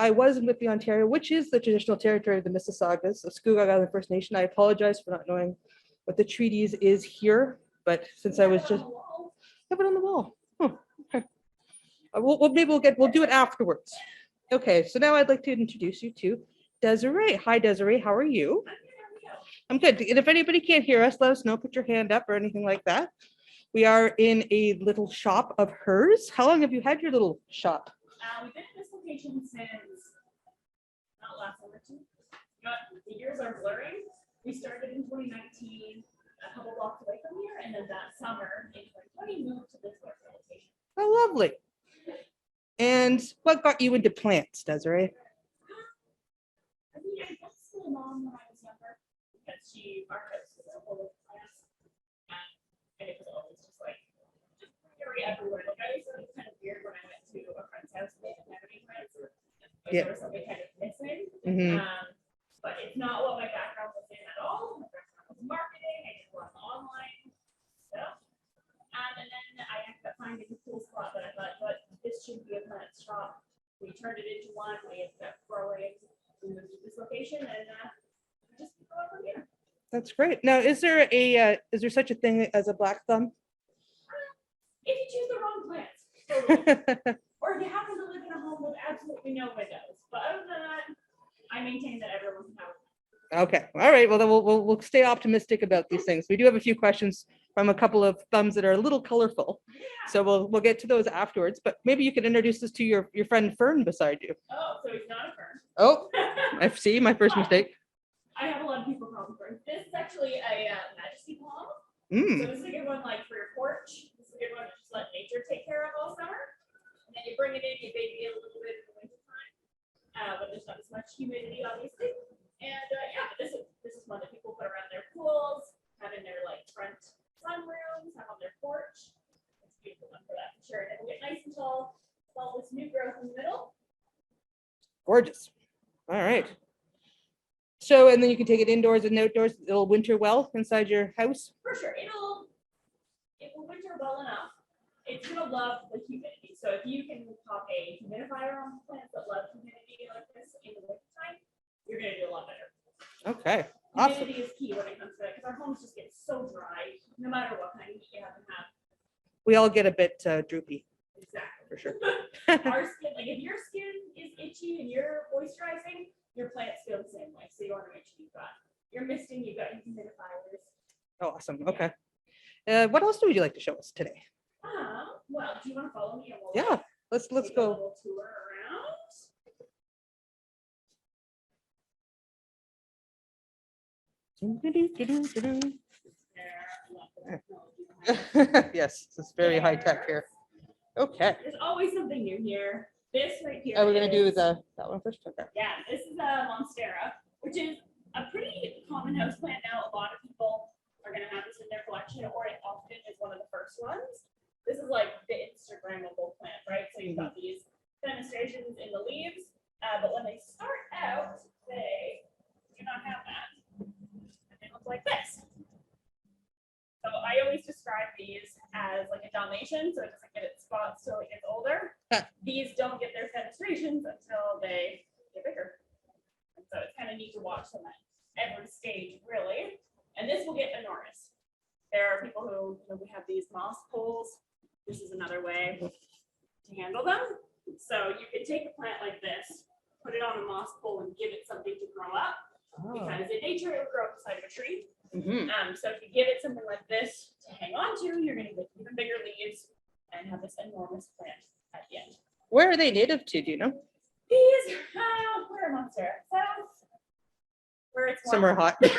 I was in Whitby, Ontario, which is the traditional territory of the Mississaugas of Scugog Island First Nation. I apologize for not knowing what the treaties is here, but since I was just have it on the wall. Oh, okay. We'll do it afterwards. Okay, so now I'd like to introduce you to Désirée. Hi, Désirée. How are you? I'm good. And if anybody can't hear us, let us know. Put your hand up or anything like that. We are in a little shop of hers. How long have you had your little shop? We've been in this location since not last summer too. The years are blurring. We started in 2019, a couple blocks away from here, and then that summer in 2020 moved to this location. Oh, lovely. And what got you into plants, Désirée? I mean, I guess my mom when I was younger, because our house was full of plants, and it was always just like very everywhere. Like I thought it was kind of weird when I went to a friend's house and they didn't have any plants, or like there was something kind of missing. But it's not what my background was in at all. My background was marketing. I did a lot of online stuff, and then I ended up finding a cool spot that I thought, but this should be a plant shop. We turned it into one. We ended up growing. We moved to this location, and just go over here. That's great. Now, is there such a thing as a black thumb? If you choose the wrong plants, totally. Or if you happen to live in a home with absolutely no windows. But other than that, I maintain that everyone can have one. Okay. All right. Well, then we'll stay optimistic about these things. We do have a few questions from a couple of thumbs that are a little colorful. Yeah. So we'll get to those afterwards. But maybe you could introduce us to your friend Fern beside you. Oh, so he's not a fern. Oh, I see. My first mistake. I have a lot of people call him fern. This is actually a majesty palm. So this is a good one like for your porch. This is a good one to just let nature take care of all summer. And then you bring it in, you baby it a little bit in the winter time. But there's not as much humidity, obviously. And yeah, but this is one that people put around their pools, have in their like front sunrooms, have on their porch. It's a beautiful one for that for sure. And it'll get nice and tall, all this new growth in the middle. Gorgeous. All right. So, and then you can take it indoors and outdoors. It'll winter well inside your house. For sure, it will winter well enough. It's gonna love the humidity. So if you can pop a humidifier on plants that love humidity like this in the wintertime, you're gonna do a lot better. Okay. Awesome. Humidity is key when it comes to that because our homes just get so dry, no matter what kind of heat you have to have. We all get a bit droopy. Exactly. For sure. Our skin, like if your skin is itchy and you're moisturizing, your plants feel the same way. So you want to make sure you're misting, you've got your humidifiers. Oh, awesome. Okay. What else would you like to show us today? Well, do you want to follow me? Yeah, let's take go. A little tour around. Yes, it's very high tech here. Okay. There's always something new here. This right here. We're gonna do that one first. Okay. Yeah, this is a monstera, which is a pretty common house plant now. A lot of people are gonna have this in their collection, or it often is one of the first ones. This is like the Instagrammable plant, right? So you've got these fenestrations in the leaves, but when they start out, they do not have that, and they look like this. So I always describe these as like a Dalmatian, so it doesn't get its spots till it gets older. These don't get their fenestrations until they get bigger. And so it's kind of neat to watch them at every stage, really. And this will get enormous. There are people who, we have these moss poles. This is another way to handle them. So you can take a plant like this, put it on a moss pole and give it something to grow up. Because in nature, it will grow up beside of a tree. So if you give it something like this to hang on to, you're going to get even bigger leaves and have this enormous plant at the end. Where are they native to? Do you know? These, where are monstera? South, where it's somewhere hot. South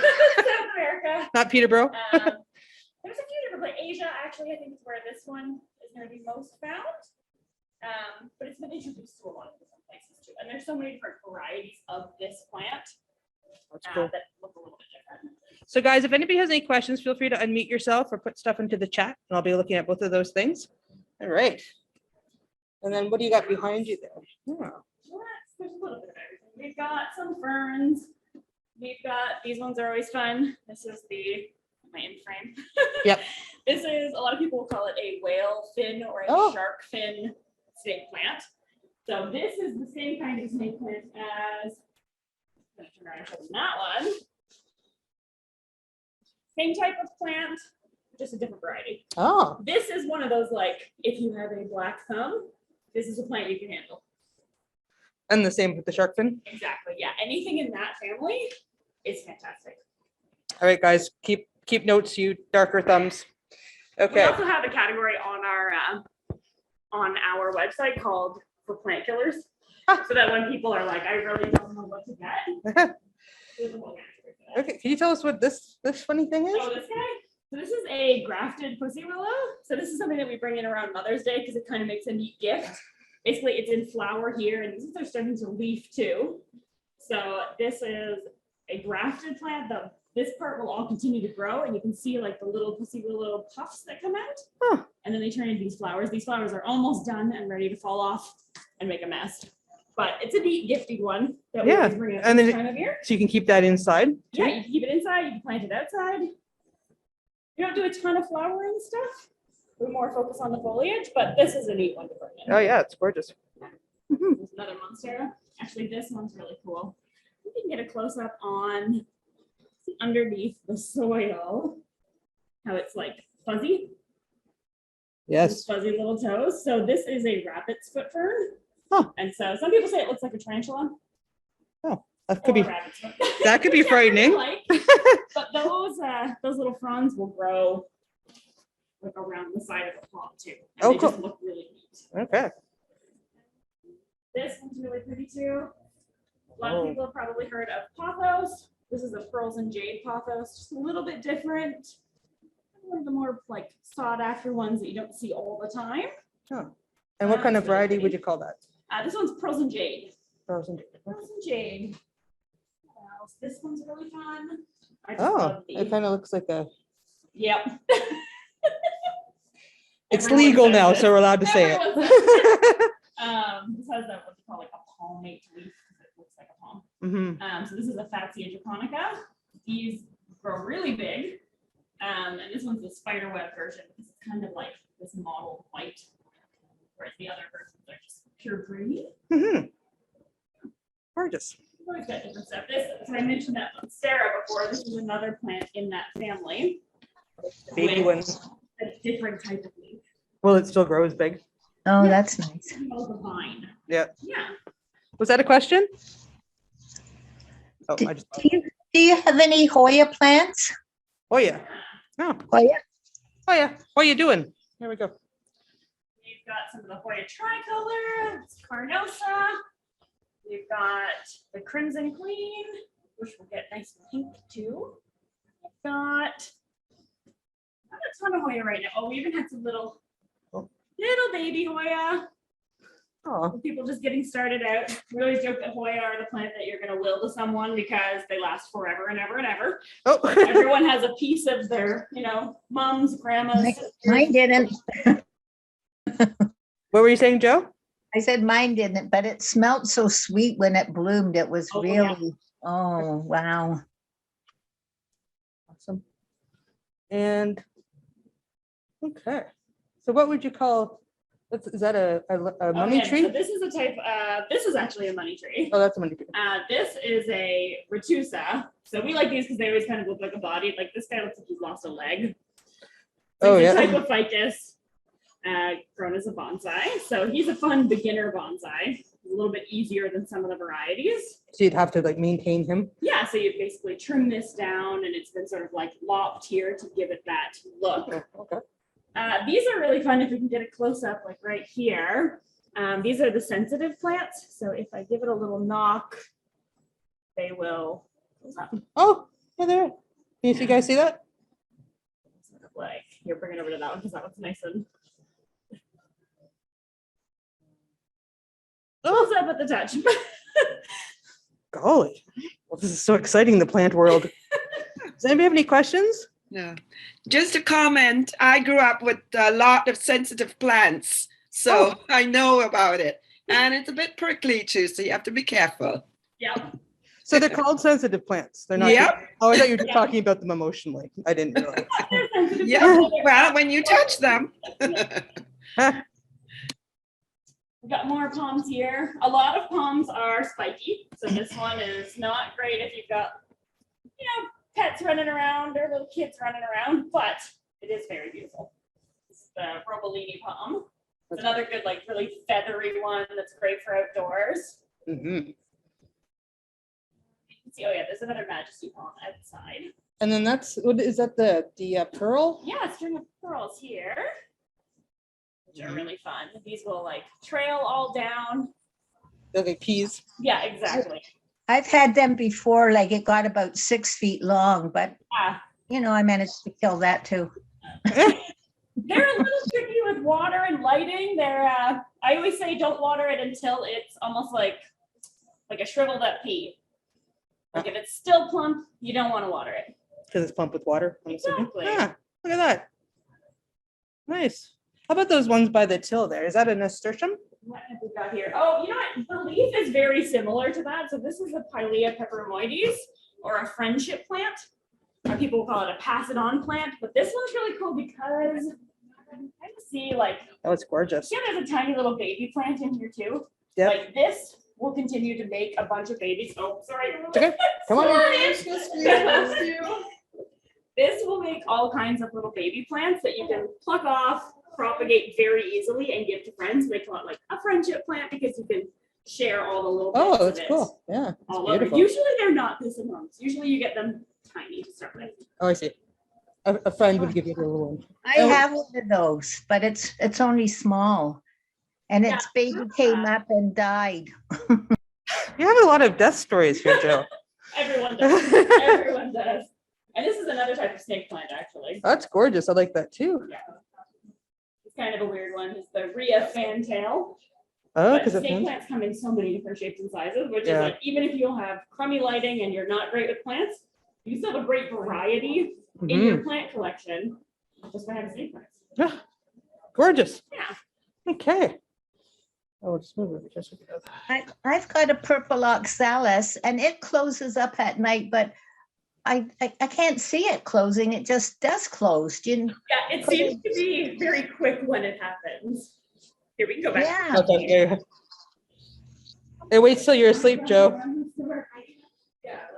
America. Not Peterborough. There's a few different places. Asia, actually, I think is where this one is going to be most found. But it's been introduced to a lot of different places too. And there's so many different varieties of this plant. That's cool. That look a little bit different. So guys, if anybody has any questions, feel free to unmute yourself or put stuff into the chat, and I'll be looking at both of those things. All right. And then what do you got behind you there? Yeah. There's a little bit of everything. We've got some ferns. We've got, these ones are always fun. This is my in frame. Yep. This is, a lot of people will call it a whale fin or a shark fin snake plant. So this is the same kind of snake plant as that one. Same type of plant, just a different variety. Oh, This is one of those, like, if you have a black thumb, this is a plant you can handle. and the same with the shark fin. Exactly. Yeah. Anything in that family is fantastic. All right, guys, keep notes, you darker thumbs. We Okay. also have a category on our website called for plant killers, so that when people are like, I really don't know what to get. There's a whole category for that. Okay, can you tell us what this funny thing is? Oh, this guy. So this is a grafted pussy willow. So this is something that we bring in around Mother's Day because it kind of makes a neat gift. Basically, it's in flower here, and these are starting to leaf too. So this is a grafted plant. This part will all continue to grow, and you can see like the little pussy willow puffs that come out. Huh. And then they turn into these flowers. These flowers are almost done and ready to fall off and make a mess. But it's a neat gifting one that we always bring up and this then time of year. So you can keep that inside? Yeah, you can keep it inside, you can plant it outside. You don't do a ton of flowering stuff. We more focus on the foliage, but this is a neat one to bring in. Oh yeah, it's gorgeous. There's another monstera. Actually, this one's really cool. You can get a close up on underneath the soil, how it's like fuzzy. Yes. Those fuzzy little toes. So this is a rabbit's foot fern. Huh. And so some people say it looks like a tarantula. That could be rabbit's foot. that could be frightening. But those little fronds will grow like around the side of the palm too. And Oh, they just cool. look really neat. Okay. This one's really pretty too. A lot of people have probably heard of pothos. This is a pearls and jade pothos, just a little bit different. One of the more like sought after ones that you don't see all the time. Oh. And what kind of That's really variety would pretty. you call that? This one's pearls and jade. Frozen. Pearls and jade. What else? This one's really fun. I just Oh, love it these. kind of looks like a. Yep. It's Everyone legal says now, this. so we're allowed to say Everyone it. This has that what they call like a palmate leaf because it looks like a palm. Hmm. So this is a Fatsia japonica. These grow really big. And this one's the spider web version. This is kind of like this mottled white, whereas the other versions are just pure green. Hmm. Gorgeous. We've always got different stuff. This, so I mentioned that monstera before. This is another plant in that family. Baby with ones. A different type of leaf. Will it still grow as big? Oh, that's nice. The vine. Yeah. Yeah. Was that a question? Oh, Do I just. do you have any Hoya plants? Oh yeah. Oh, Hoya? oh yeah. What are you doing? Here we go. We've got some of the Hoya tricolor, it's Carnosa. We've got the Crimson Queen, which will get nice and pink too. We've got not a ton of Hoya right now. Oh, we even had some little baby Hoya. Oh, People just getting started out. We always joke that Hoya are the plant that you're going to will to someone because they last forever and ever and ever. oh. Everyone has a piece of their, moms, grandmas. Mine didn't. What were you saying, Joe? I said mine didn't, but it smelled so sweet when it bloomed. It was Oh, yeah. really, oh, wow. Awesome. And okay, so what would you call? Is that a money Okay, tree? So this is a type. This is actually a money tree. Oh, that's a money tree. This is a retusa. So we like these because they always kind of look like a body. Like this guy looks like he's lost a leg. Oh, It's yeah. a type of ficus, grown as a bonsai. So he's a fun beginner bonsai. He's a little bit easier than some of the varieties. So you'd have to like maintain him. Yeah, so you basically trim this down, and it's been sort of like lopped here to give it that look. Oh, okay. These are really fun if we can get a close up, like right here. These are the sensitive plants. So if I give it a little knock, they will. Oh, yeah, there. Can you guys see that? Sort of like here, bring it over to that one because that one's nice and close up at the touch. Golly. Well, this is so exciting, the plant world. Does anybody have any questions? No, just a comment. I grew up with a lot of sensitive plants, so I know about it. And it's a bit prickly too, so you have to be careful. Yeah. So they're called sensitive plants. They're not. Yep. Oh, I thought you were Yeah. talking about them emotionally. I didn't realize. They're sensitive Yeah, plants. well, when you touch them. This We got more palms here. A lot of palms are spiky, so this one is not great if you've got, pets running around or little kids running around, but it is very beautiful. It's the Robolini palm. It's another good, like really feathery one that's great for outdoors. Mhm. You can see, oh yeah, there's another Majesty palm outside. And then what is that? The pearl? Yeah, string of pearls here, which are really fun. These will like trail all down. They're like peas. Yeah, exactly. I've had them before, like it got about 6 feet long, but Yeah. I managed to kill that too. They're a little tricky with water and lighting. I always say don't water it until it's almost like a shriveled up pea. Like if it's still plump, you don't want to water it. Because it's pumped with water. I'm assuming. Exactly. Ah, look at that. Nice. How about those ones by the till there? Is that a nasturtium? What have we got here? Oh, you know what? The leaf is very similar to that. So this is a Pilea peperomoides, or a friendship plant. People call it a pass it on plant, but this one's really cool because I see Oh, it's gorgeous. there's a tiny little baby plant in here too. Yep. Like this will continue to make a bunch of babies. Oh, sorry. It's okay. Come on. This will make all kinds of little baby plants that you can pluck off, propagate very easily, and give to friends. They call it like a friendship plant because you can share all the little Oh, bits that's of it cool. Yeah, it's all over. beautiful. Usually they're not this enormous. Usually you get them tiny to start with. Oh, I see. A friend would give you a little one. I have one of those, but it's only small. And its baby came up and died. You have a lot of death stories here, Joe. Everyone does. Everyone does. And this is another type of snake plant, actually. That's gorgeous. I like that too. Yeah. It's kind of a weird one. It's the Rhea fantail. Oh, But because snake plants come in so many different shapes and sizes, which is Yeah. like, even if you'll have crummy lighting and you're not great with plants, you still have a great variety in your plant collection just by having snake plants. Yeah. Gorgeous. Yeah. Okay. I'll just move it. Just look at that. I've got a purple oxalis and it closes up at night, but I can't see it closing. It just does close. Yeah, it seems to be very quick when it happens. Here, we can go back. Yeah. Okay. Hey, wait till you're asleep, Joe.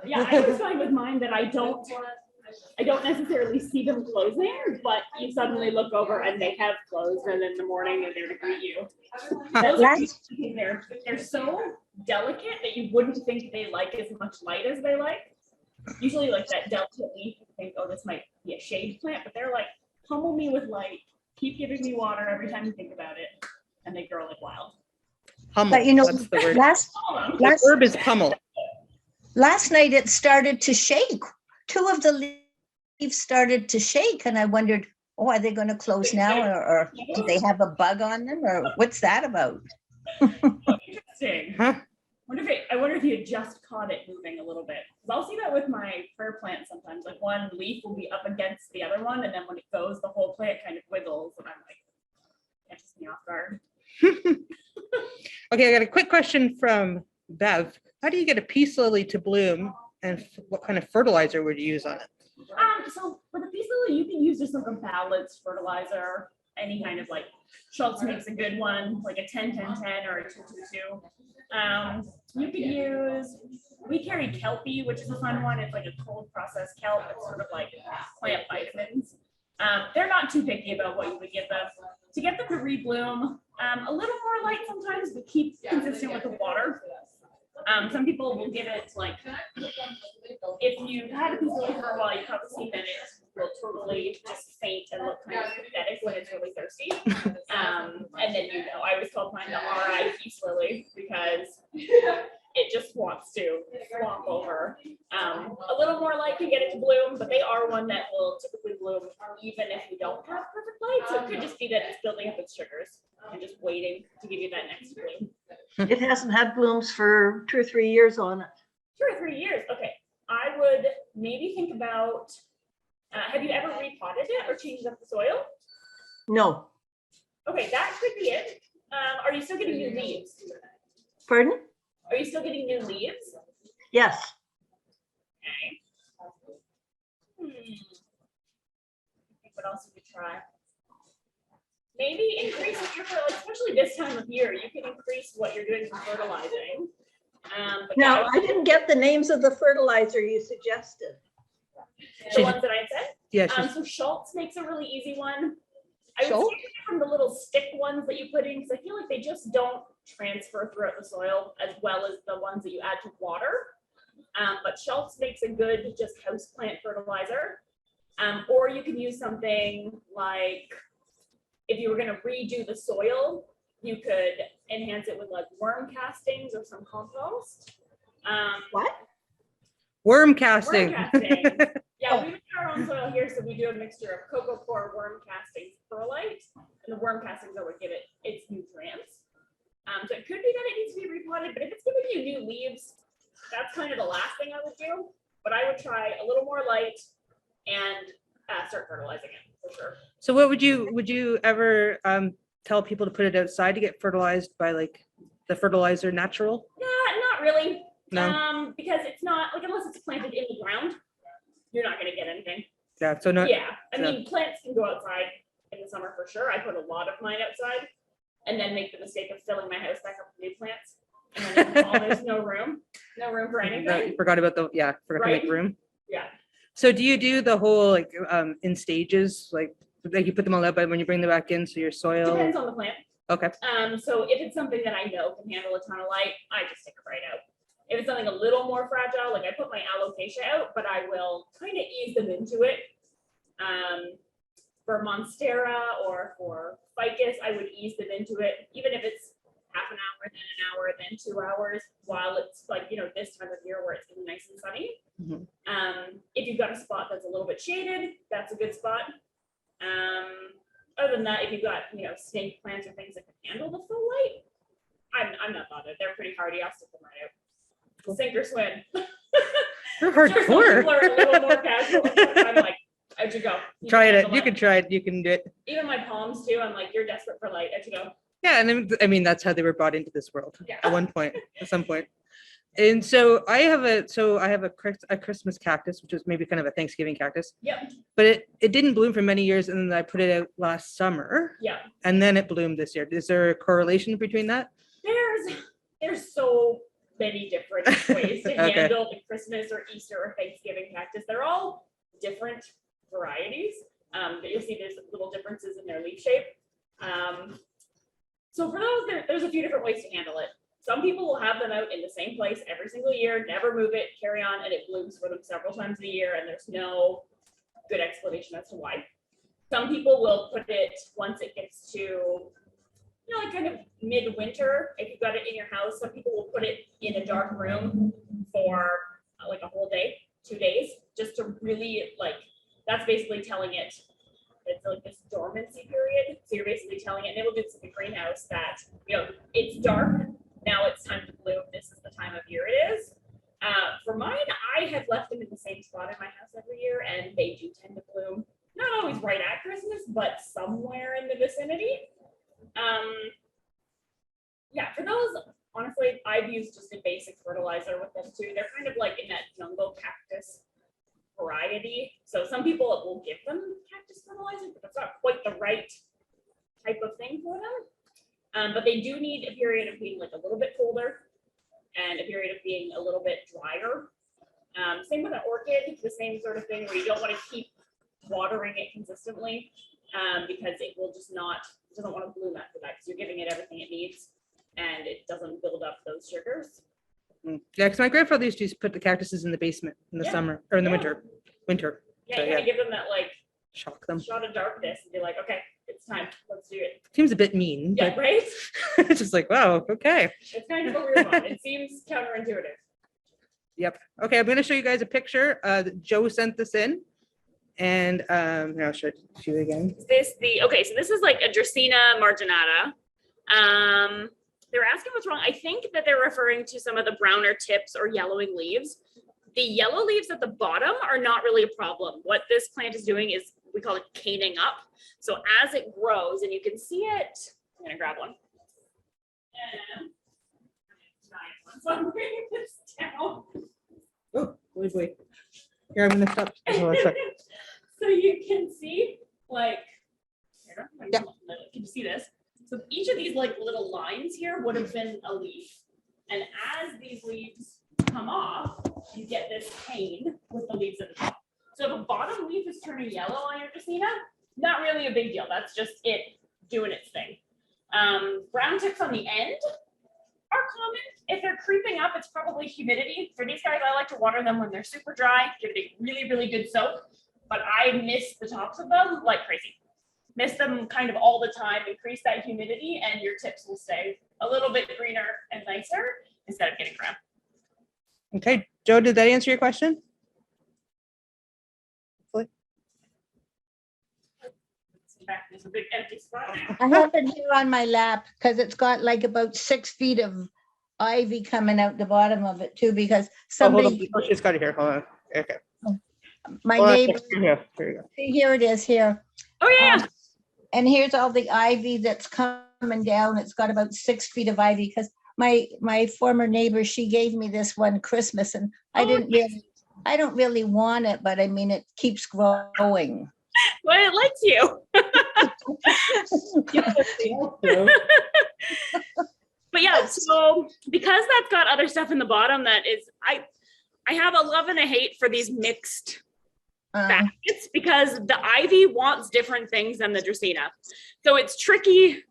Yeah, I always find with mine that I don't necessarily see them closing, but you suddenly look over and they have closed, and in the morning they're there to greet you. Those are they're so delicate that you wouldn't think they like as much light as they like. Usually like that delicate leaf, you think, oh, this might be a shade plant, but they're like, pummel me with light, keep giving me water every time you think about it, and they grow like wild. Pummel. But That's the word. The herb is pummel. Last night it started to shake. 2 of the leaves started to shake and I wondered, oh, are they going to close now or do they have a bug on them or what's that about? Interesting. Huh? I wonder if you had just caught it moving a little bit. 'Cause I'll see that with my fir plant sometimes. Like one leaf will be up against the other one, and then when it goes, the whole plant kind of wiggles, and I'm like, catches me off guard. Okay, I got a quick question from Bev. How do you get a peace lily to bloom, and what kind of fertilizer would you use on it? So with a peace lily, you can use just like a balanced fertilizer. Any kind of like Schultz makes a good one, like a 10-10-10 or a 2-2-2. You could use, we carry Kelpie, which is a fun one. It's like a cold processed kelp. It's sort of like plant vitamins. They're not too picky about what you would give them. To get them to rebloom, a little more light sometimes, but keep consistent with the water. Some people will give it like, if you've had a piece of lily for a while, you've probably seen that it will totally just faint and look kind of pathetic when it's really thirsty. And then, I always call mine the RI peace lily because it just wants to flop over. A little more light can get it to bloom, but they are one that will typically bloom even if you don't have perfect light. So it could just be that it's building up its sugars and just waiting to give you that next bloom. It hasn't had blooms for 2 or 3 years on it. 2 or 3 years. Okay. I would maybe think about, have you ever repotted it or changed up the soil? No. Okay, that could be it. Are you still getting new leaves? Pardon? Are you still getting new leaves? Yes. Okay. What else would we try? maybe increase your fertilizer, especially this time of year, you can increase what you're doing for fertilizing. But Now, yeah, I didn't get the names of the fertilizer you suggested. the ones that I said. Yeah, she's, So Schultz makes a really easy one. I would Schultz? stay away from the little stick ones that you put in, because I feel like they just don't transfer throughout the soil as well as the ones that you add to water. But Schultz makes a good just houseplant fertilizer. Or you can use something like, if you were gonna redo the soil, you could enhance it with like worm castings or some compost. What? worm Worm casting. castings. Yeah, we make our own soil here, so we do a mixture of cocoa core, worm castings, perlite, and the worm castings are what give it its nutrients. So it could be that it needs to be repotted, but if it's giving you new leaves, that's kind of the last thing I would do. But I would try a little more light and start fertilizing it for sure. So what would you ever tell people to put it outside to get fertilized by like the fertilizer natural? Not really. No. Because it's not like, unless it's planted in the ground, you're not gonna get anything. Yeah, so no. Yeah, I no. mean, plants can go outside in the summer for sure. I put a lot of mine outside and then make the mistake of filling my house back up with new plants. And then in the fall, there's no room for You anything. forgot about the, yeah, forgot to make Right. room. Yeah. So do you do the whole like in stages, like you put them all out, but when you bring them back in, so your soil? Depends on the plant. Okay. So if it's something that I know can handle a ton of light, I just take it right out. If it's something a little more fragile, like I put my alocasia out, but I will kind of ease them into it. For monstera or for ficus, I would ease them into it, even if it's half an hour, then 2 hours, while it's like, this time of year where it's gonna be nice and sunny. Mhm. If you've got a spot that's a little bit shaded, that's a good spot. Other than that, if you've got, snake plants or things that can handle the full light, I'm not bothered. They're pretty hardy. I'll stick them right out. Sink or swim. You're Sure, some people hardcore. are a little more casual. I'm like, out you go. Try it. handle You can try it. You can do it. Even my palms too. I'm like, you're desperate for light. Out you go. Yeah, and then, I mean that's how they were brought into this world Yeah. at one point, at some point. And so I have a Christmas cactus, which is maybe kind of a Thanksgiving cactus, Yep. but it didn't bloom for many years, and then I put it out last summer, Yeah. and then it bloomed this year. Is there a correlation between that? There's so many different ways to Okay. handle the Christmas or Easter or Thanksgiving cactus. They're all different varieties. But you'll see there's little differences in their leaf shape. So for those, there's a few different ways to handle it. Some people will have them out in the same place every single year, never move it, carry on, and it blooms for them several times a year, and there's no good explanation as to why. Some people will put it once it gets to, like kind of midwinter, if you've got it in your house. Some people will put it in a dark room for like a whole day, 2 days, just to really that's basically telling it it's like this dormancy period. So you're basically telling it, and they will do this in the greenhouse, that it's dark, now it's time to bloom, this is the time of year it is. For mine, I have left them in the same spot in my house every year, and they do tend to bloom, not always right at Christmas, but somewhere in the vicinity. Yeah, for those, honestly, I've used just a basic fertilizer with them too. They're kind of like in that jungle cactus variety. So some people will give them cactus fertilizer, but it's not quite the right type of thing for them. But they do need a period of being like a little bit colder and a period of being a little bit drier. Same with an orchid, the same sort of thing, where you don't want to keep watering it consistently because it will just doesn't want to bloom after that, because you're giving it everything it needs and it doesn't build up those sugars. Yeah, because my grandfather used to put the cactuses in the basement in the Yeah. summer or in the Yeah. winter. Yeah, So, you gotta give them that shock them. shot of darkness and be like, okay, it's time, let's do it. Seems a bit mean, Yeah, right? but it's just like, wow, okay. It's kind of a weird one. It seems counterintuitive. Yep. Okay, I'm gonna show you guys a picture. Joe sent this in. And here, I'll show it to you again. So this is like a Dracaena marginata. They're asking what's wrong. I think that they're referring to some of the browner tips or yellowing leaves. The yellow leaves at the bottom are not really a problem. What this plant is doing is, we call it caning up. So as it grows, and you can see it, I'm gonna grab one. So I'm bringing this down. Oh, wait. Here, I'm gonna stop. Oh, one sec. So you can see, here, Sarah. Yeah. Can you see this? So each of these like little lines here would have been a leaf. And as these leaves come off, you get this pane with the leaves at the top. So if a bottom leaf is turning yellow on your Dracaena, not really a big deal. That's just it doing its thing. Brown ticks on the end are common. If they're creeping up, it's probably humidity. For these guys, I like to water them when they're super dry, give it a really, really good soak. But I miss the tops of them like crazy. Miss them kind of all the time, increase that humidity, and your tips will stay a little bit greener and nicer instead of getting brown. Okay, Joe, did that answer your question? In fact, there's a big empty spot. I have it here on my lap because it's got like about 6 feet of ivy coming out the bottom of it too, because Oh, hold somebody, on. Oh, she's got it here. Hold on. Okay. my Hold on. neighbor, Here you go. see, here it is here. Oh yeah. And here's all the ivy that's coming down. It's got about 6 feet of ivy because my former neighbor, she gave me this one Christmas and I don't really want it, but I mean, it keeps growing. Well, it likes you. But yeah, so because that's got other stuff in the bottom that is, I have a love and a hate for these mixed baskets because the ivy wants different things than the Dracaena. So it's tricky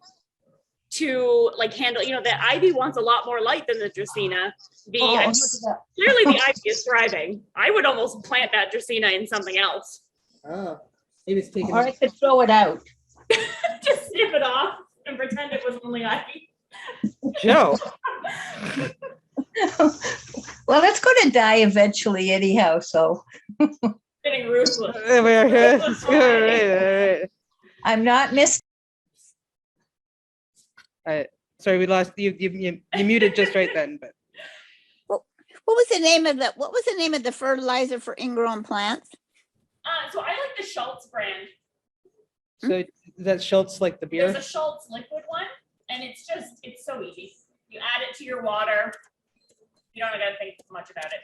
to like handle, you know, the ivy wants a lot more light than the Dracaena. Clearly the ivy is thriving. I would almost plant that Dracaena in something else. Oh, maybe it's taking. Or I could throw it out. Just snip it off and pretend it was only ivy. Joe. Well, it's going to die eventually anyhow, so Getting ruthless. Right. I'm not missing. Sorry, we lost you. You muted just right then, but What was the name of the fertilizer for ingrown plants? So I like the Schultz brand. so that Schultz like the beer. There's a Schultz liquid one, and it's so easy. You add it to your water. You don't gotta think much about it.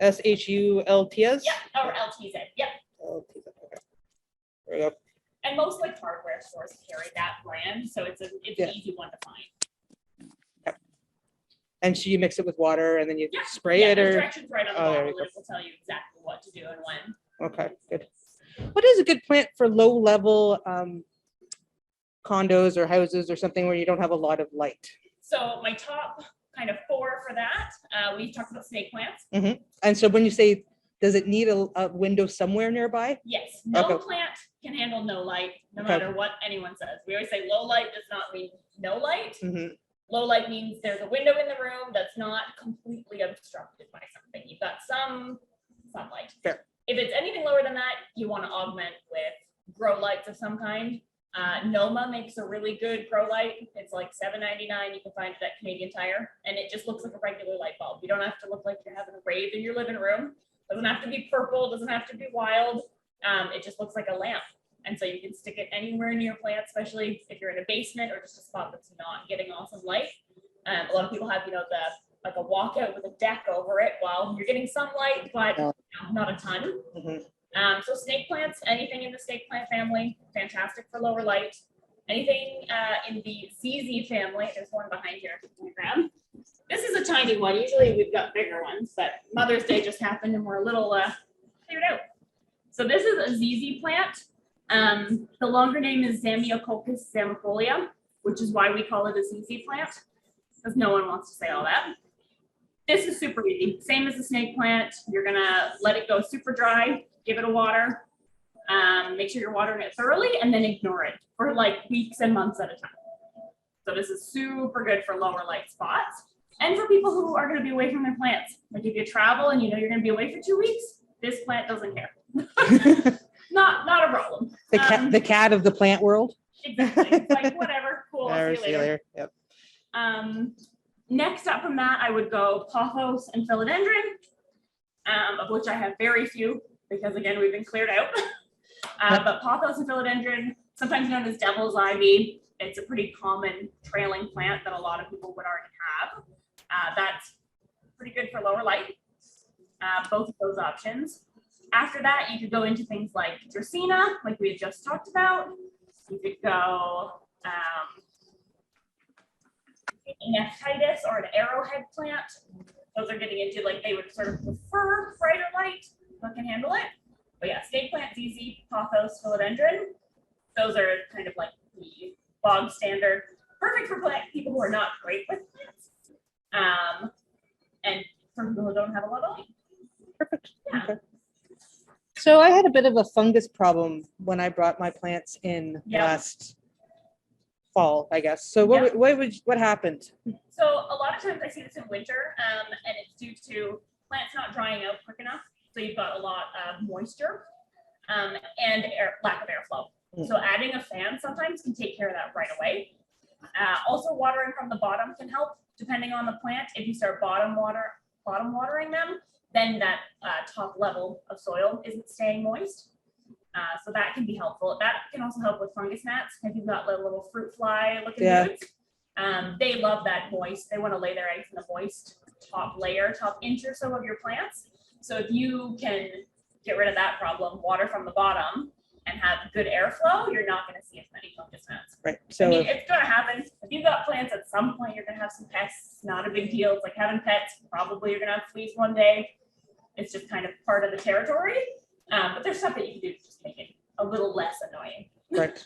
SHULTS. Yeah, or LTZ. Yep. There we go. And most like hardware stores carry that brand, so it's an easy one to find. And so you mix it with water and then you Yeah, spray it, there's or directions right on the Oh, there bottle. we go. It will tell you exactly what to do and when. okay, good. What is a good plant for low level condos or houses or something where you don't have a lot of light? So my top kind of 4 for that, we talked about snake plants. And so when you say, does it need a window somewhere nearby? Yes, no Okay. plant can handle no light, no Okay. matter what anyone says. We always say low light does not mean no light. Mhm. Low light means there's a window in the room that's not completely obstructed by something. You've got some sunlight. Fair. If it's anything lower than that, you want to augment with grow lights of some kind. Noma makes a really good grow light. It's like $7.99. You can find it at Canadian Tire, and it just looks like a regular light bulb. You don't have to look like you're having a rave in your living room. Doesn't have to be purple. Doesn't have to be wild. It just looks like a lamp. And so you can stick it anywhere near your plant, especially if you're in a basement or just a spot that's not getting awesome light. A lot of people have, like a walkout with a deck over it while you're getting sunlight, but not a ton. Mhm. So snake plants, anything in the snake plant family, fantastic for lower light. Anything in the ZZ family, there's one behind here. Can you grab? This is a tiny one. Usually we've got bigger ones, but Mother's Day just happened and we're a little cleared out. So this is a ZZ plant. The longer name is Zamioculcas zamifolia, which is why we call it a ZZ plant, because no one wants to say all that. This is super easy. Same as the snake plant. You're gonna let it go super dry, give it a water, make sure you're watering it thoroughly, and then ignore it for like weeks and months at a time. So this is super good for lower light spots and for people who are gonna be away from their plants. Like if you travel and you're gonna be away for 2 weeks, this plant doesn't care. Not a problem. The cat of the plant world. Exactly. It's like whatever, cool. I'll see you later. Yep. Next up from that, I would go pothos and philodendron, of which I have very few because again we've been cleared out. But pothos and philodendron, sometimes known as devil's ivy, it's a pretty common trailing plant that a lot of people would already have. That's pretty good for lower light. Both of those options. After that, you could go into things like Dracaena, like we had just talked about. You could go nephritis or an arrowhead plant. Those are getting into like they would sort of prefer brighter light, but can handle it. But yeah, snake plant, ZZ, pothos, philodendron. Those are kind of like the bog standard, perfect for people who are not great with plants, and for people who don't have a lot of light. Perfect. Yeah. Okay. So I had a bit of a fungus problem when I brought my plants in Yeah. last fall, I guess. So what happened? So a lot of times I see this in winter, and it's due to plants not drying out quick enough. So you've got a lot of moisture, and lack of airflow. So adding a fan sometimes can take care of that right away. Also watering from the bottom can help, depending on the plant. If you start bottom watering them, then that top level of soil isn't staying moist. So that can be helpful. That can also help with fungus gnats. If you've got little fruit fly looking roots, they love that moist. They want to lay their eggs in the moist top inch or so of your plants. So if you can get rid of that problem, water from the bottom, and have good airflow, you're not going to see as many fungus gnats. Right. So I mean, it's going to happen. If you've got plants, at some point you're going to have some pests. Not a big deal. It's like having pets. Probably you're going to have fleas one day. It's just kind of part of the territory. But there's stuff that you can do to just make it a little less annoying. right.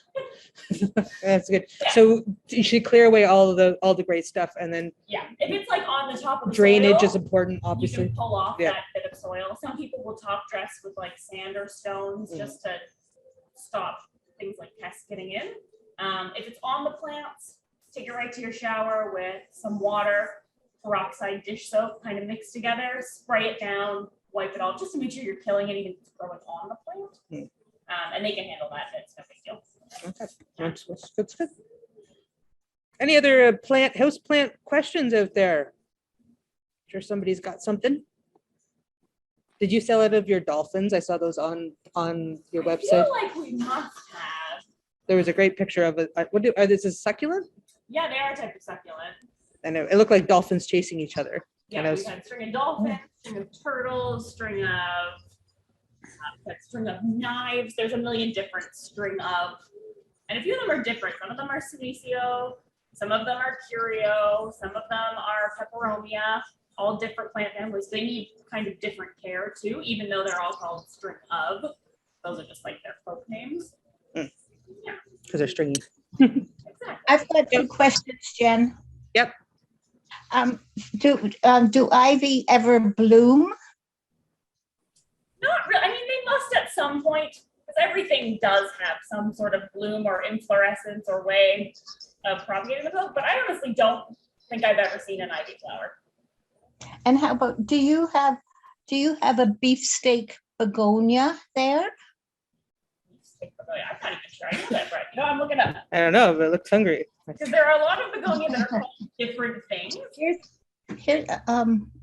That's good. So you should clear away all the great stuff, and then Yeah, if it's like on the top of the drainage soil, is important, you obviously. can pull off Yeah. that bit of soil. Some people will top dress with like sand or stones just to stop things like pests getting in. If it's on the plants, take it right to your shower with some water, peroxide dish soap kind of mixed together, spray it down, wipe it off, just to make sure you're killing anything that's growing on the plant. And they can handle that. It's no big deal. Okay. That's good. Any other house plant questions out there? Sure somebody's got something. Did you sell out of your dolphins? I saw those on your I website. feel like we must have. There was a great picture of it. Are this a succulent? Yeah, they are a type of succulent. And it looked like dolphins chasing each other. Yeah, And I we've was- had string of dolphins, string of turtles, string of knives. There's a million different string of, and a few of them are different. Some of them are Senecio, some of them are Curio, some of them are Peperomia, all different plant families. They need kind of different care too, even though they're all called string of. Those are just like their folk names. Because they're stringy. Exactly. I've got two questions, Jen. Yep. Do ivy ever bloom? Not really. I mean, they must at some point, because everything does have some sort of bloom or inflorescence or way of propagating themselves. But I honestly don't think I've ever seen an ivy flower. And how about, do you have a beefsteak begonia there? I'm not even sure I know that right. You know, I'm looking up I don't know, but it looks hungry. because there are a lot of begonia that are called different things. Here,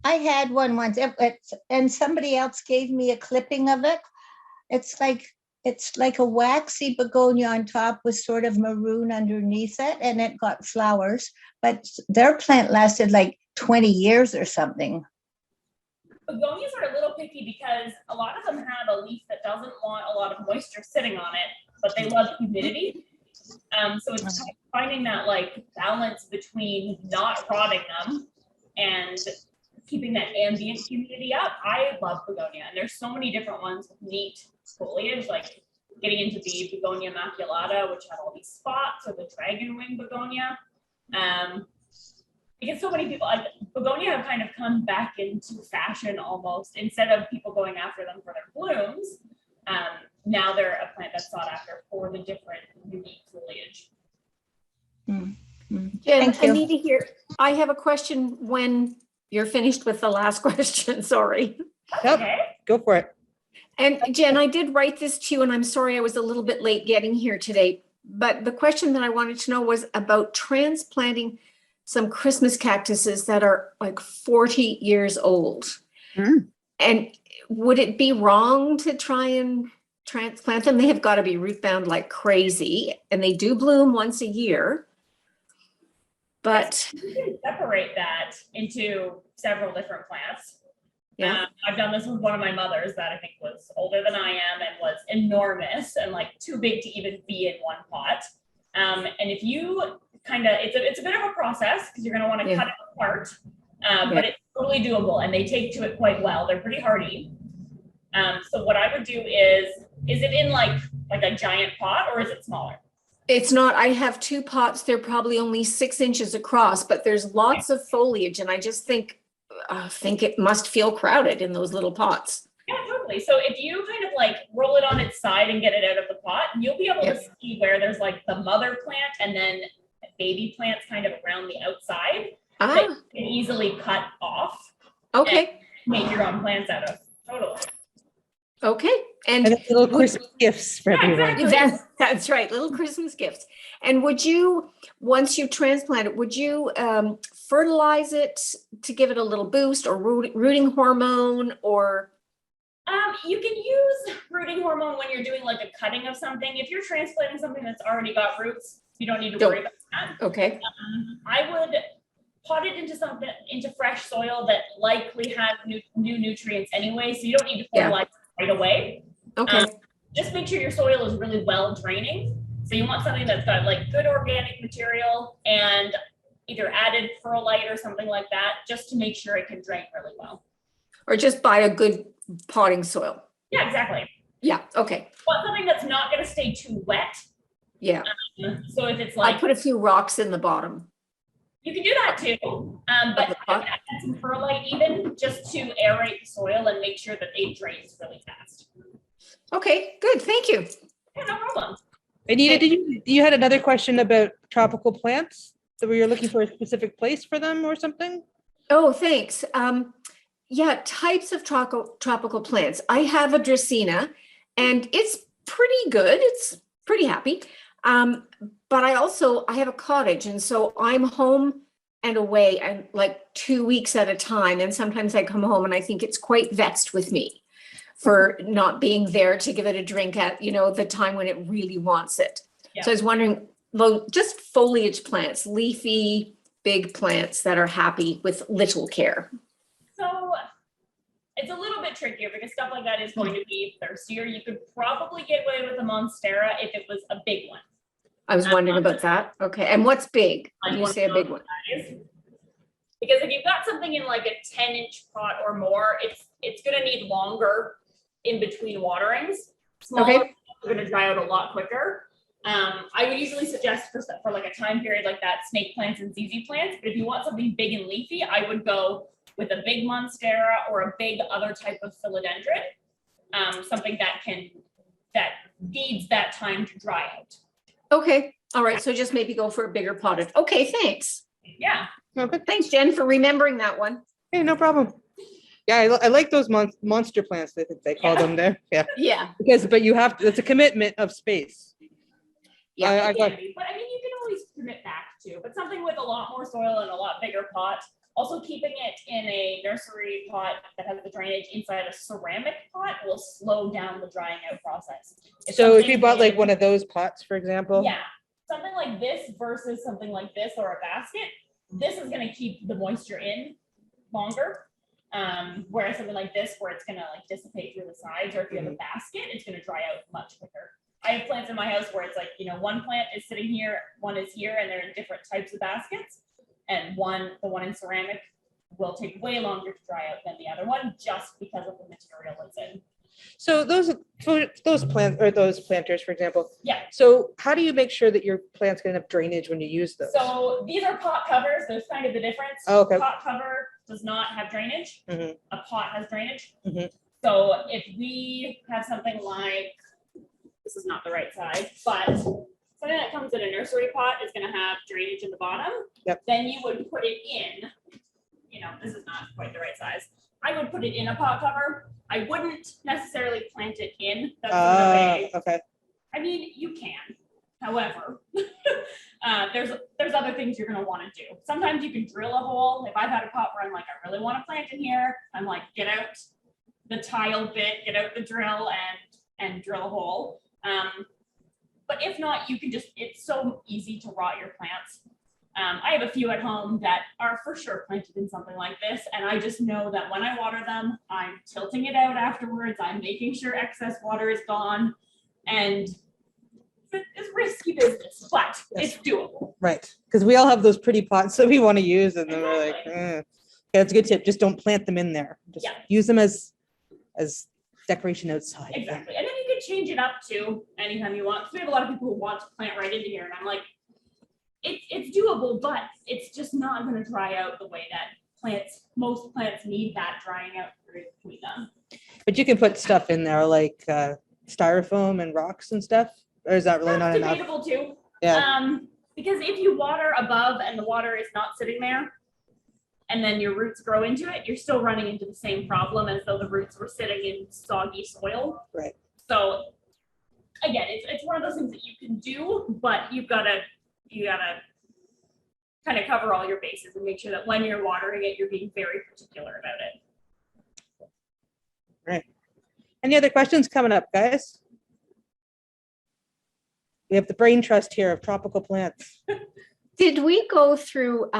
I had one once, and somebody else gave me a clipping of it. It's like a waxy begonia on top with sort of maroon underneath it, and it got flowers. But their plant lasted like 20 years or something. Begonias are a little picky because a lot of them have a leaf that doesn't want a lot of moisture sitting on it, but they love humidity. So it's kind of finding that like balance between not rotting them and keeping that ambient humidity up. I love begonia, and there's so many different ones with neat foliage, like getting into the begonia maculata, which have all these spots, or the dragon wing begonia. Because so many people, like begonia, have kind of come back into fashion almost. Instead of people going after them for their blooms, now they're a plant that's sought after for the different unique foliage. Jen, Thank you. Anita here. I have a question when you're finished with the last question. Sorry. Yep. Okay. Go for it. And Jen, I did write this to you, and I'm sorry I was a little bit late getting here today. But the question that I wanted to know was about transplanting some Christmas cactuses that are like 40 years old. And would it be wrong to try and transplant them? They have got to be root bound like crazy, and they do bloom once a year. But You can separate that into several different plants. Yeah. I've done this with one of my mothers that I think was older than I am and was enormous and like too big to even be in one pot. And if you it's a bit of a process because you're going to want to Yeah. cut it apart, Yeah. but it's totally doable and they take to it quite well. They're pretty hardy. So what I would do is it in like a giant pot or is it smaller? It's not, I have 2 pots. They're probably only 6 inches across, but there's lots of foliage and I just think it must feel crowded in those little pots. Yeah, totally. So if you kind of like roll it on its side and get it out of the pot, you'll be able to see where there's like the mother plant and then baby plants kind of around the outside that you can easily cut off. Okay. Make your own plants out of. Totally. Okay. And it's little Christmas gifts for everyone. exactly. That's right. Little Christmas gifts. And would you, once you transplant it, would you fertilize it to give it a little boost or rooting hormone or? You can use rooting hormone when you're doing like a cutting of something. If you're transplanting something that's already got roots, you don't need to worry about that. Okay. I would pot it into fresh soil that likely has new nutrients anyway, so you don't need to fertilize right away. Okay. Just make sure your soil is really well draining. So you want something that's got like good organic material and either added perlite or something like that, just to make sure it can drain really well. Or just buy a good potting soil. Yeah, exactly. Yeah. Okay. Want something that's not going to stay too wet. Yeah. So if it's I like, put a few rocks in the bottom. you can do that too. But the I pot? would add some perlite even just to aerate the soil and make sure that it drains really fast. Okay, good. Thank you. Yeah, no problem. Anita, you had another question about tropical plants? So were you looking for a specific place for them or something? Oh, thanks. Yeah, types of tropical plants. I have a Dracaena and it's pretty good. It's pretty happy. But I have a cottage and so I'm home and away and like 2 weeks at a time. And sometimes I come home and I think it's quite vexed with me for not being there to give it a drink at, the time when it really wants it. Yeah. So I was wondering, just foliage plants, leafy, big plants that are happy with little care. So it's a little bit trickier because stuff like that is going to be thirstier. You could probably get away with a monstera if it was a big one. I was wondering about that. Okay. And what's big? When you say a big one? Because if you've got something in like a 10-inch pot or more, it's going to need longer in between waterings. Smaller are going to dry out a lot quicker. I would usually suggest for like a time period like that, snake plants and ZZ plants. But if you want something big and leafy, I would go with a big monstera or a big other type of philodendron, something that needs that time to dry out. Okay. All right. So just maybe go for a bigger potted. Okay. Thanks. Yeah. Okay. Thanks, Jen, for remembering that one. Hey, no problem. Yeah, I like those monster plants, I think they call them there. Yeah. Yeah. But you have to, it's a commitment of space. Yeah. I got, But I mean, you can always commit back to, but something with a lot more soil and a lot bigger pot. Also keeping it in a nursery pot that has the drainage inside a ceramic pot will slow down the drying out process. so if you bought like one of those pots, for example. Yeah, something like this versus something like this or a basket, this is gonna keep the moisture in longer. Whereas something like this, where it's gonna like dissipate through the sides, or if you have a basket, it's gonna dry out much quicker. I have plants in my house where it's like, one plant is sitting here, one is here, and they're in different types of baskets. And the one in ceramic will take way longer to dry out than the other one, just because of the material it's in. So those plants or those planters, for example. Yeah. So how do you make sure that your plant's gonna have drainage when you use those? So these are pot covers. There's kind of the difference. Oh, okay. Pot cover does not have drainage. Mhm. A pot has drainage. Mhm. So if we have something like, this is not the right size, but something that comes in a nursery pot is going to have drainage in the bottom. Yep. Then you would put it in, this is not quite the right size. I would put it in a pot cover. I wouldn't necessarily plant it in. That's another way. Okay. I mean, you can. However, there's other things you're going to want to do. Sometimes you can drill a hole. If I've had a pot where I'm like, I really want to plant in here, I'm like, get out the tile bit, get out the drill and drill a hole. But if not, you can it's so easy to rot your plants. I have a few at home that are for sure planted in something like this, and I just know that when I water them, I'm tilting it out afterwards. I'm making sure excess water is gone, and it's risky business, but it's doable. Right, because we all have those pretty pots that we want to use, and then we're like, Exactly. yeah, that's a good tip. Just don't plant them in there. Just Yeah. use them as decoration outside. Exactly, and then you can change it up too anytime you want. 'Cause we have a lot of people who want to plant right into here, and I'm like, it's doable, but it's just not going to dry out the way that most plants need that drying out period between them. But you can put stuff in there like styrofoam and rocks and stuff. Or is that really not That's enough? debatable too. Yeah. Because if you water above and the water is not sitting there, and then your roots grow into it, you're still running into the same problem as though the roots were sitting in soggy soil. Right. So again, it's one of those things that you can do, but you gotta kind of cover all your bases and make sure that when you're watering it, you're being very particular about it. Right. Any other questions coming up, guys? We have the brain trust here of tropical plants. Did we go through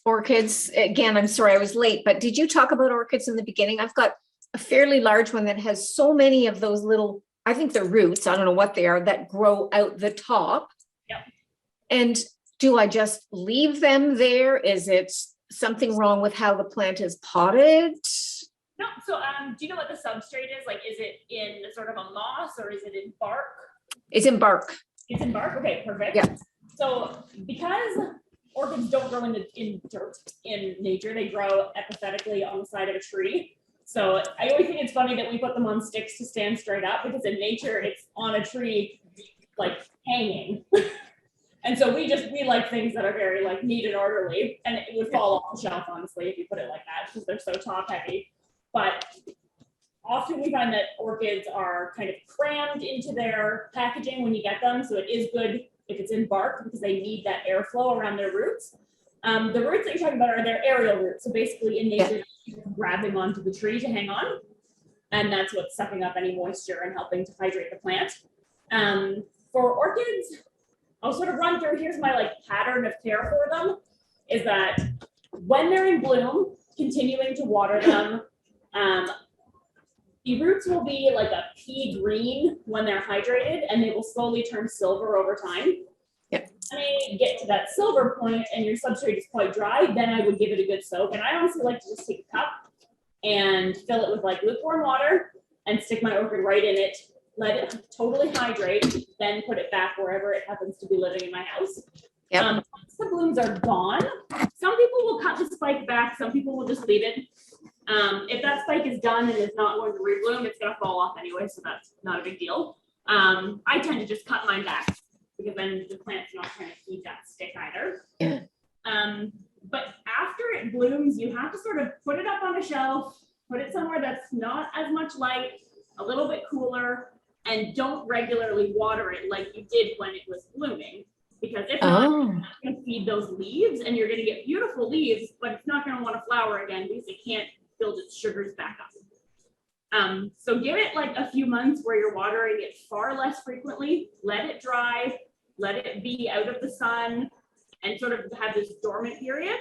orchids? Again, I'm sorry I was late, but did you talk about orchids in the beginning? I've got a fairly large one that has so many of those little, I think they're roots, I don't know what they are, that grow out the top. Yep. And do I just leave them there? Is it something wrong with how the plant is potted? No, so do you know what the substrate is? Like, is it in sort of a moss or is it in bark? It's in bark. It's in bark. Okay, perfect. Yeah. So because orchids don't grow in dirt in nature, they grow epiphytically on the side of a tree. So I always think it's funny that we put them on sticks to stand straight up, because in nature it's on a tree, like hanging. And so we like things that are very like neat and orderly, and it would fall off the shelf, honestly, if you put it like that, because they're so top heavy. But often we find that orchids are kind of crammed into their packaging when you get them. So it is good if it's in bark, because they need that airflow around their roots. The roots that you're talking about are their aerial roots. So basically in nature, you're grabbing onto the tree to hang on. And that's what's sucking up any moisture and helping to hydrate the plant. For orchids, I'll sort of run through, here's my like pattern of care for them, is that when they're in bloom, continuing to water them. The roots will be like a pea green when they're hydrated, and they will slowly turn silver over time. Yep. When they get to that silver point and your substrate is quite dry, then I would give it a good soak. And I honestly like to just take a cup and fill it with like lukewarm water and stick my orchid right in it, let it totally hydrate, then put it back wherever it happens to be living in my house. Yep. Once the blooms are gone, some people will cut the spike back, some people will just leave it. If that spike is done and is not going to rebloom, it's going to fall off anyway, so that's not a big deal. I tend to just cut mine back, because then the plant's not trying to feed that stick either. Yeah. But after it blooms, you have to sort of put it up on a shelf, put it somewhere that's not as much light, a little bit cooler, and don't regularly water it like you did when it was blooming. Because if not, you're going to feed those leaves, and you're going to get beautiful leaves, but it's not going to want to flower again because it can't build its sugars back up. So give it like a few months where you're watering it far less frequently, let it dry, let it be out of the sun, and sort of have this dormant period.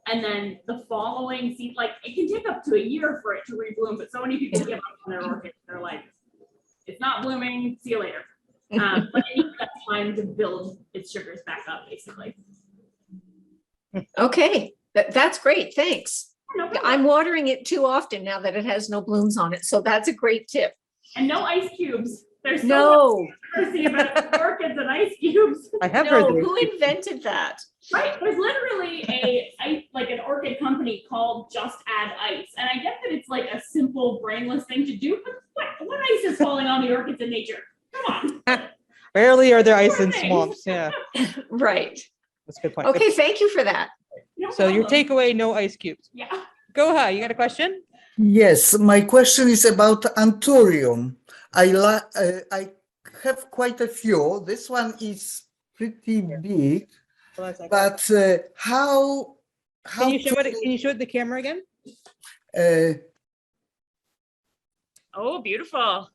And then the following season, like it can take up to a year for it to rebloom, but so many people give up on their orchids. They're like, it's not blooming, see you later. But it needs that time to build its sugars back up, basically. Okay, that's great. Thanks. No problem. I'm watering it too often now that it has no blooms on it. So that's a great tip. And no ice cubes. There's so No, much controversy about orchids and ice cubes. I have heard no, those. who invented that? Right? There's literally like an orchid company called Just Add Ice. And I get that it's like a simple, brainless thing to do, but what ice is falling on the orchids in nature? Come on. Rarely are there ice Poor in thing. swamps. Yeah, Right. that's a good point. Okay, thank you for that. No So your problem. takeaway, no ice cubes. Yeah. Go ahead. You got a question? Yes, my question is about anthurium. I have quite a few. This one is pretty big, Hold on a second. but how Can you show it? Can you show it the camera again? Oh, beautiful.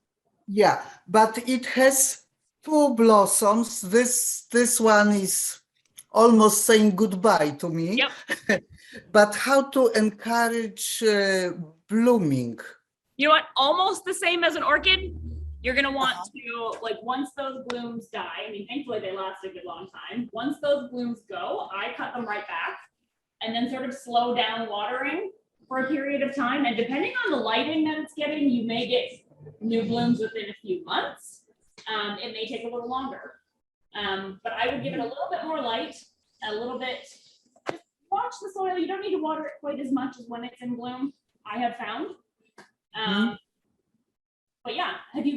Yeah, but it has two blossoms. This one is almost saying goodbye to me. Yep. But how to encourage blooming? You know what? Almost the same as an orchid. You're gonna want to, like, once those blooms die, I mean, thankfully they last a good long time. Once those blooms go, I cut them right back and then sort of slow down watering for a period of time. And depending on the lighting that it's getting, you may get new blooms within a few months. It may take a little longer. But I would give it a little bit more light, a little bit, just watch the soil. You don't need to water it quite as much as when it's in bloom, I have found. But yeah, do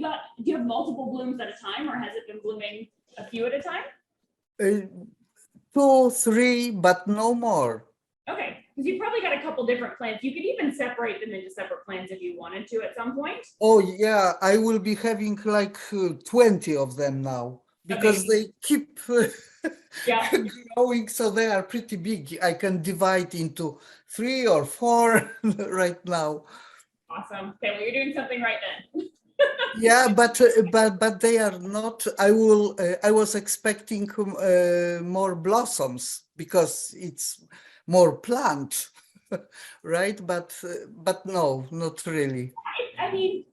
you have multiple blooms at a time, or has it been blooming a few at a time? 2, 3, but no more. Okay, because you've probably got a couple different plants. You could even separate them into separate plants if you wanted to at some point. Oh yeah, I will be having like 20 of them now because they keep Yeah. growing, so they are pretty big. I can divide into 3 or 4 right now. Awesome. Okay, well, you're doing something right then. Yeah, but they are not. I was expecting more blossoms because it's more plant, right? But no, not really. I mean,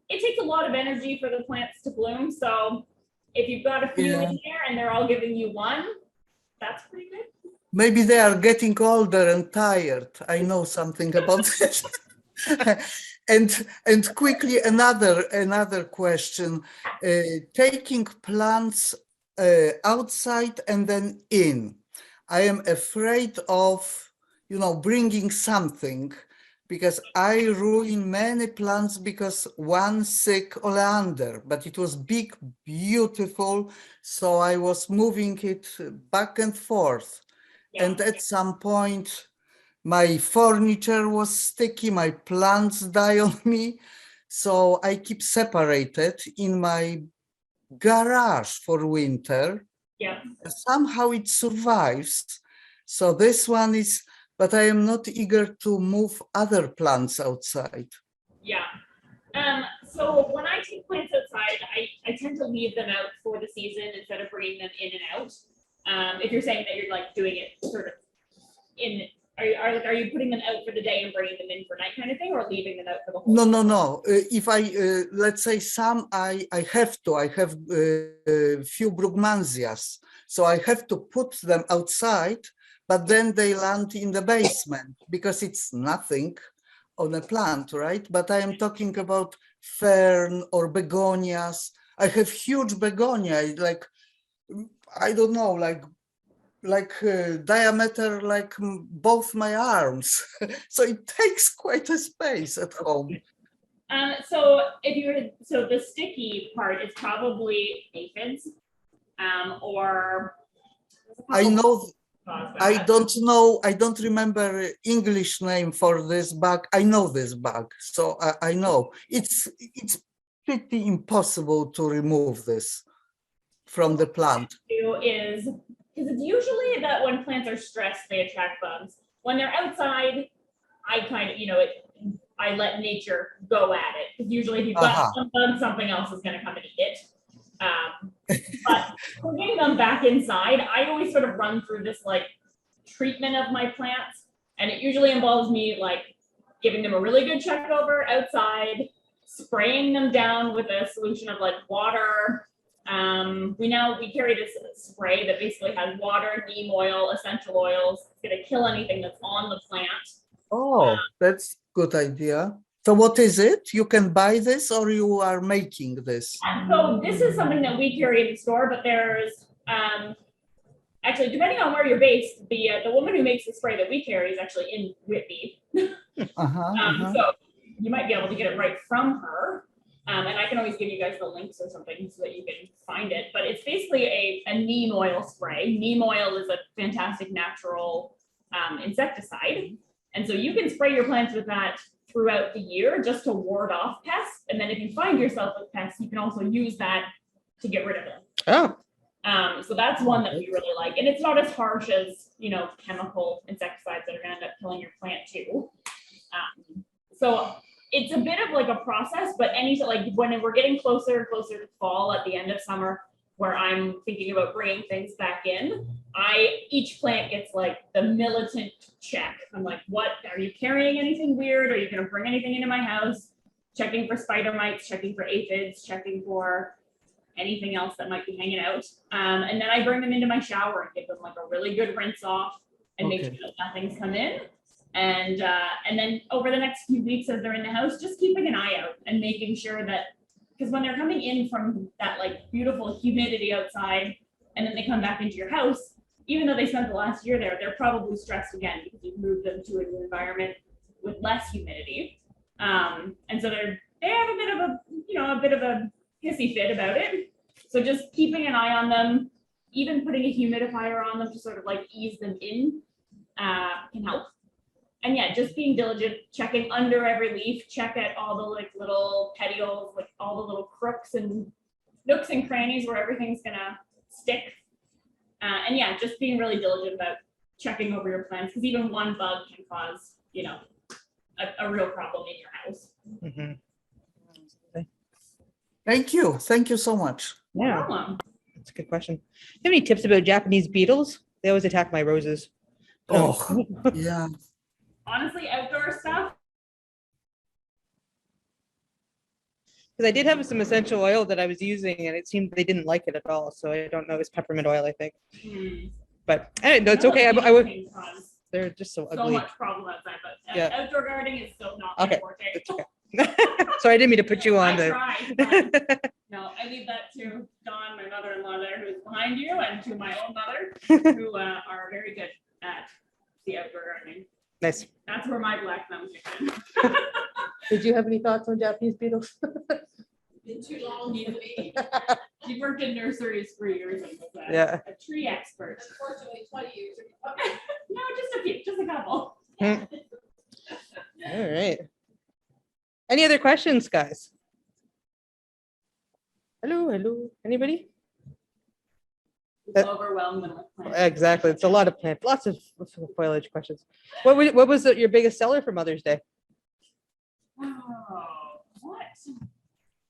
it takes a lot of energy for the plants to bloom. So if you've got a few in there and they're all giving you one, that's pretty good. Maybe they are getting older and tired. I know something about this. And quickly another question: taking plants outside and then in. I am afraid of, bringing something, because I ruin many plants because one sick oleander, but it was big, beautiful. So I was moving it back and forth. Yeah. And at some point, my furniture was sticky, my plants die on me. So I keep separated in my garage for winter. Yeah. Somehow it survives. So this one is, but I am not eager to move other plants outside. Yeah. So when I take plants outside, I tend to leave them out for the season instead of bringing them in and out. If you're saying that you're like doing it sort of in, are you putting them out for the day and bringing them in for night kind of thing, or leaving them out for the whole? No. If I let's say some, I have a few brugmansias, so I have to put them outside, but then they land in the basement because it's nothing on a plant, right? But I am talking about fern or begonias. I have huge begonia, like, I don't know, like diameter like both my arms. So it takes quite a space at home. So the sticky part is probably aphids, or I know. I don't remember English name for this bug. I know this bug, so I know it's pretty impossible to remove this from the plant. Is because it's usually that when plants are stressed, they attract bugs. When they're outside, I kind of, I let nature go at it. Because usually if you've got some bug, something else is going to come and eat it. But for getting them back inside, I always sort of run through this like treatment of my plants. And it usually involves me like giving them a really good check over outside, spraying them down with a solution of like water. We carry this spray that basically has water, neem oil, essential oils. It's going to kill anything that's on the plant. Oh, that's a good idea. So what is it? You can buy this, or you are making this? So this is something that we carry in the store, but there's actually, depending on where you're based, the woman who makes the spray that we carry is actually in Whitby. So you might be able to get it right from her. And I can always give you guys the links or something so that you can find it. But it's basically a neem oil spray. Neem oil is a fantastic natural insecticide. And so you can spray your plants with that throughout the year just to ward off pests. And then if you find yourself with pests, you can also use that to get rid of them. Oh. So that's one that we really like. And it's not as harsh as, chemical insecticides that are going to end up killing your plant too. So it's a bit of like a process, but when we're getting closer and closer to fall at the end of summer, where I'm thinking about bringing things back in, each plant gets like the militant check. I'm like, what, are you carrying anything weird? Are you gonna bring anything into my house? Checking for spider mites, checking for aphids, checking for anything else that might be hanging out. And then I bring them into my shower and give them like a really good rinse off and make Okay. sure that nothing's come in. And then over the next few weeks as they're in the house, just keeping an eye out and making sure that, because when they're coming in from that like beautiful humidity outside, and then they come back into your house, even though they spent the last year there, they're probably stressed again because you've moved them to a new environment with less humidity. And so they have a bit of a hissy fit about it. So just keeping an eye on them, even putting a humidifier on them to sort of like ease them in, can help. And yeah, just being diligent, checking under every leaf, check at all the like little petioles, like all the little crooks and nooks and crannies where everything's gonna stick. And yeah, just being really diligent about checking over your plants, because even one bug can cause, a real problem in your house. Mhm. Thank you so much. No Yeah, problem. that's a good question. Do you have any tips about Japanese beetles? They always attack my roses. Oh, yeah. Honestly, outdoor stuff. Because I did have some essential oil that I was using and it seemed they didn't like it at all. So I don't know. It's peppermint oil, I think. But anyway, it's okay. I would. Things cause They're just so so ugly. much problem outside, but Yeah. outdoor gardening is still not my Okay, forte. it's okay. Sorry, I didn't mean to put you on I the. tried, but no, I leave that to Dawn, my mother-in-law there, who's behind you, and to my own mother, who are very good at the outdoor gardening. Nice. That's where my black thumb kicks in. Did you have any thoughts on Japanese beetles? Been too long for me. She worked in nurseries for years and was Yeah. a tree expert. Unfortunately, 20 years ago. No, just a few, just a couple. Hmm. All right. Any other questions, guys? Hello. Anybody? Overwhelmed them with plants. Exactly. It's a lot of plant, lots of foliage questions. What was your biggest seller for Mother's Day? Oh, what?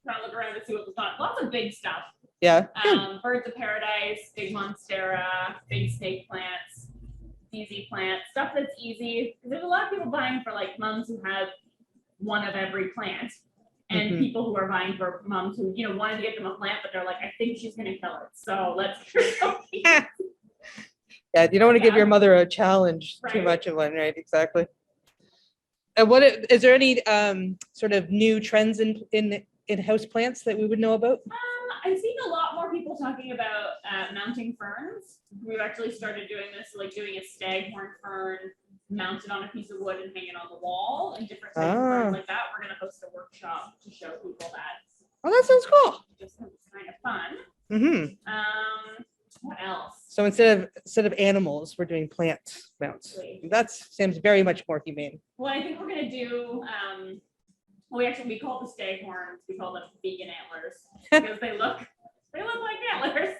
Trying to look around to see what was on. Lots of big stuff. Yeah. Birds of paradise, big monstera, big snake plants, easy plants, stuff that's easy. There's a lot of people buying for like moms who have one of every plant, and Mhm. people who are buying for moms who wanted to get them a plant, but they're like, I think she's gonna kill it, so let's. Yeah, you don't want to give your Yeah. mother a challenge too Right. much of one, right? Exactly. And is there any sort of new trends in house plants that we would know about? I've seen a lot more people talking about mounting ferns. We've actually started doing this, like doing a staghorn fern mounted on a piece of wood and hanging on the wall, and different types of ferns like that. We're gonna host a workshop to show people that. Oh, that sounds cool. Just 'cause it's kind of fun. Mm-hmm. What else? So instead of animals, we're doing plant mounts. That seems very much more humane. Well, I think we're gonna do. We call the staghorns. We call them vegan antlers because they look like antlers.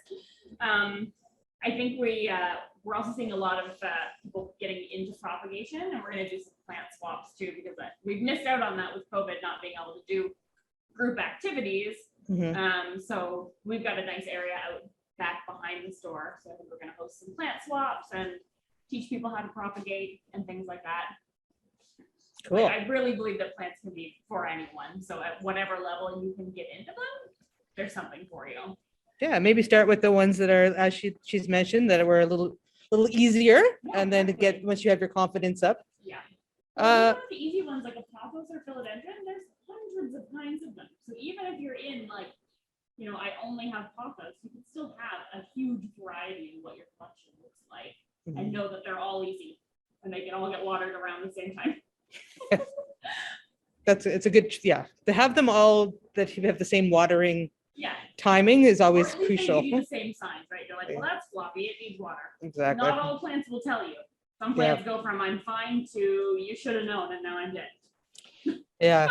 I think we're also seeing a lot of people getting into propagation, and we're going to do some plant swaps too, because we've missed out on that with COVID, not being able to do group activities. Mhm. So we've got a nice area out back behind the store. So I think we're going to host some plant swaps and teach people how to propagate and things like that. Cool. Like, I really believe that plants can be for anyone. So at whatever level you can get into them, there's something for you. Yeah, maybe start with the ones that are, as she's mentioned, that were a little easier, and then to get, once you have your confidence up. Yeah. Uh, One of the easy ones, like a pothos or philodendron, there's hundreds of kinds of them. So even if you're in like, I only have pothos, you can still have a huge variety in what your collection looks like, and know that they're all easy and they can all get watered around the same time. it's a good, yeah, to have them all that you have the same watering Yeah. timing is Or always at least they crucial. give you the same signs, right? You're like, well, that's floppy, it needs water. Exactly. Not all plants will tell you. Some plants go from I'm fine to you should have known and now I'm dead. Yeah.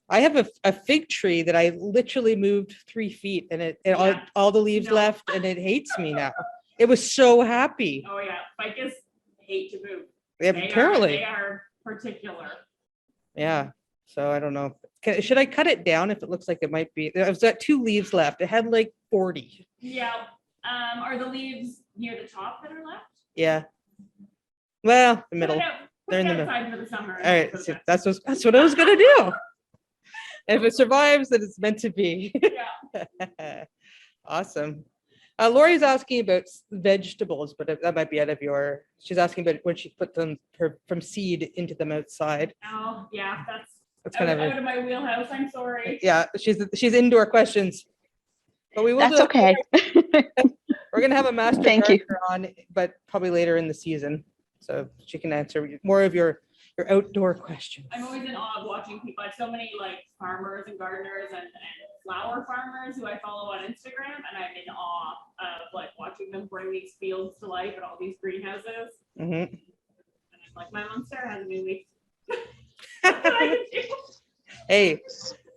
I have a fig tree that I literally moved 3 feet, and it Yeah. all the leaves No. left, and it hates me now. It was so happy. Oh yeah, ficus hate to move. Yeah, They apparently. are particular. Yeah. So I don't know. Should I cut it down if it looks like it might be? I've got 2 leaves left. It had like 40. Yeah. Are the leaves near the top that are left? Yeah. Well, the Put middle. it out- put They're in it the middle. outside for the summer. All right. So that's what I was gonna do. If it survives, then it's meant to be. Yeah. Awesome. Lori's asking about vegetables, but that might be out of your. She's asking about when she put them from seed into them outside. Oh, yeah, That's out, kind of out of my wheelhouse. I'm sorry. yeah. She's indoor questions, but we will. That's do okay. We're gonna have a master Thank you. gardener on, but probably later in the season, so she can answer more of your outdoor questions. I'm always in awe of watching people. I have so many like farmers and gardeners and flower farmers who I follow on Instagram, and I'm in awe of like watching them bring these fields to life and all these greenhouses. Mhm. And I'm like, my monster has a new leaf. That's what I do. Hey,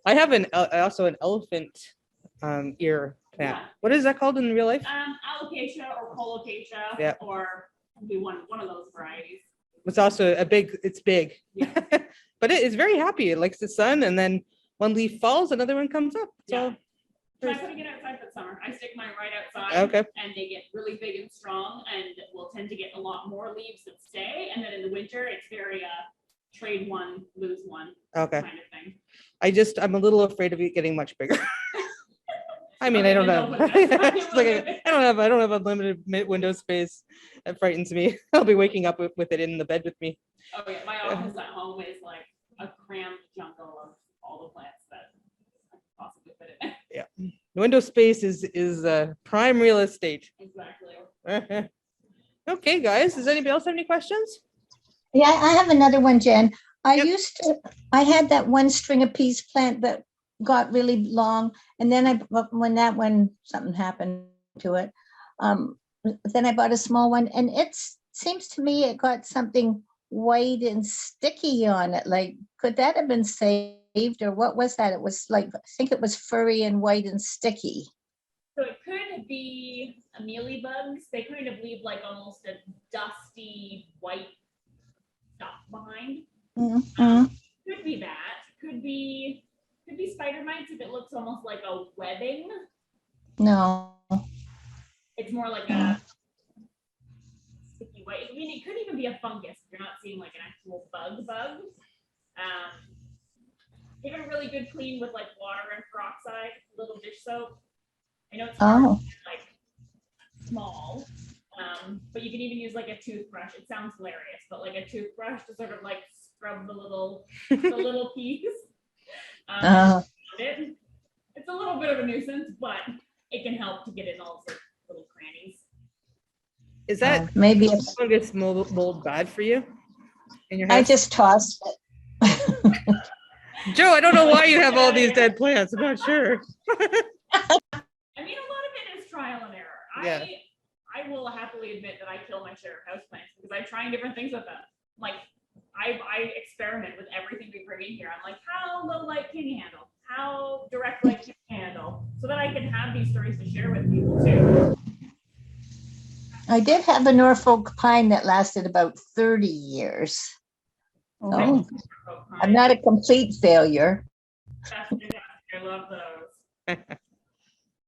I have also an elephant ear plant. Yeah. What is that called in real life? Alocasia or colocasia, Yeah. or be one of those varieties. It's also it's big, Yeah. but it is very happy. It likes the sun, and then one leaf falls, another one comes up. So Try putting it outside for the summer. I stick mine right outside. okay, And they get really big and strong and will tend to get a lot more leaves that stay. And then in the winter, it's very trade one, lose one okay. kind of thing. I'm a little afraid of it getting much bigger. I mean, Okay, I don't then know. don't put it outside. It's like I don't have unlimited window space. That frightens me. I'll be waking up with it in the bed with me. Oh yeah, my office at home is like a cramped jungle of all the plants that I could possibly fit in. The window space is prime real estate. Exactly. Okay, guys. Does anybody else have any questions? Yeah, I have another one, Jen. Yep. I had that one string of peas plant that got really long, and then when something happened to it, then I bought a small one, and it seems to me it got something white and sticky on it. Like, could that have been saved, or what was that? It was like, I think it was furry and white and sticky. So it could be mealybugs. They kind of leave like almost a dusty white stuff behind. Mhm. Could be that. Could be spider mites if it looks almost like a webbing. No. It's more like a sticky white. I mean, it could even be a fungus if you're not seeing like an actual bug. Give it a really good clean with like water and peroxide, a little dish soap. I know it's hard, Oh. like small, but you can even use like a toothbrush. It sounds hilarious, but like a toothbrush to sort of like scrub the little piece. It's a little bit of a nuisance, but it can help to get in all the little crannies. Is that Maybe fungus mold bad for you in your I house? just tossed it. Joe, I don't know why you have all these dead plants. I'm not sure. I mean, a lot of it is trial and error. Yeah. I will happily admit that I kill my share of houseplants because I'm trying different things with them. Like, I experiment with everything we bring in here. I'm like, how low light can you handle? How direct light can you handle? So that I can have these stories to share with people too. I did have a Norfolk pine that lasted about 30 years. So I'm not a complete failure. That's fantastic. I love those.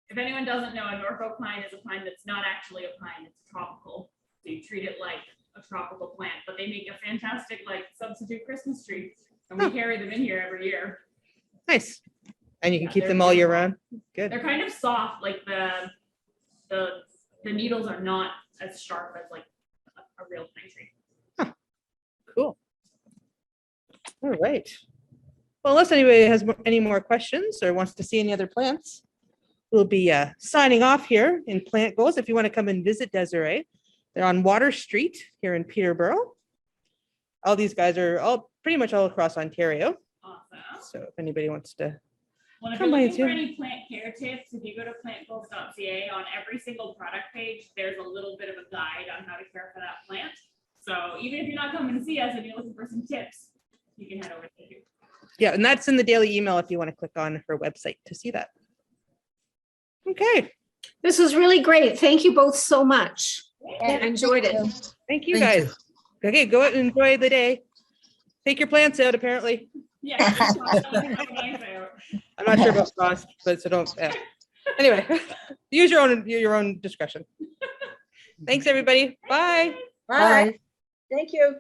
If anyone doesn't know, a Norfolk pine is a pine that's not actually a pine, it's tropical. So you treat it like a tropical plant, but they make a fantastic like substitute Christmas tree. And we carry them in here every year. Nice. And you can Yeah, keep they're them all year beautiful. round. Good. They're kind of soft, like the needles are not as sharp as like a real pine tree. Cool. All right. Well, unless anybody has any more questions or wants to see any other plants, we'll be signing off here in Plant Goals. If you want to come and visit Désirée, they're on Water Street here in Peterborough. All these guys are all pretty much all across Ontario. Awesome. So if anybody wants to, Well, if Come you're by looking for too. any plant care tips, if you go to plantgoals.ca, on every single product page, there's a little bit of a guide on how to care for that plant. So even if you're not coming to see us and you're looking for some tips, you can head over there too. yeah, and that's in the daily email if you want to click on her website to see that. Okay, This was really great. Thank you both so much. I Yeah, enjoyed it. thank you Thank guys. Okay, go out and enjoy the day. Take your plants out, apparently. Yeah. Have a nice out. I'm not sure about cost, but so don't, yeah. Anyway, use your own discretion. Thanks, everybody. Bye. Bye. Thank you.